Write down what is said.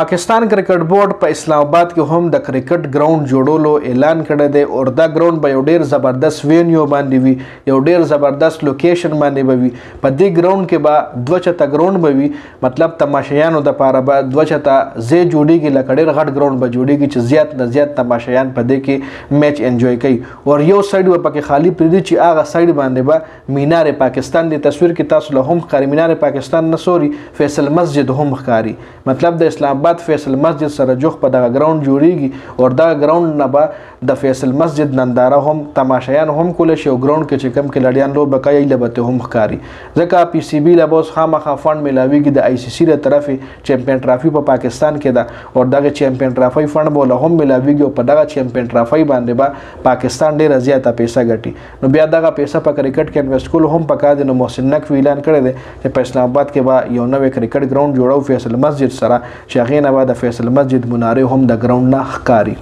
Pakistan cricket board په اسلام آباد کې هم د کرکټ ګراوند جوړولو اعلان کړی دی او دا ګراوند به یو ډیر زبردست وینیو باندې وي، یو ډیر زبردست لوکیشن باندې به وي. په دې ګراوند کې به دوه چته ګراوند به وي، مطلب تماشایانو د پاره به دوه چته ځای جوړیږي، لکه ډیر غټ ګراوند به جوړیږي چې زیات نه زیات تماشایان په دې کې میچ انجوای کوي. او یو سایډ به پکې خالی پرېږدي چې هغه سایډ باندې به مینار پاکستان دی. تصویر کې تاسو له هم ښکاري مینار پاکستان نه سوري فیصل مسجد هم ښکاري، مطلب د اسلام آباد فیصل مسجد سره جوخ په دغه ګراوند جوړیږي او دغه ګراوند نه به د فیصل مسجد ننداره هم تماشایان هم کول شي او ګراوند کې چې کم کلړیان لوبه کوي لبته هم ښکاري. ځکه پی سی بی له اوس خامخا فند ملاویږي د آی سی سی له طرفې چمپیون ټرافي په پاکستان کې ده او دغه چمپیون ټرافي فند بوله هم ملاویږي او په دغه چمپیون ټرافي باندې به پاکستان ډیره زیاته پیسې ګټي. نو بیا دغه پیسې په کرکټ کې انویسټ کول هم پکار دي. نو محسن نقوی اعلان کړی دی چې په اسلام آباد کې به یو نوې کرکټ ګراوند جوړو فیصل مسجد سره چې هغې نه به د فیصل مسجد منارې هم د ګراوند نه ښکاري.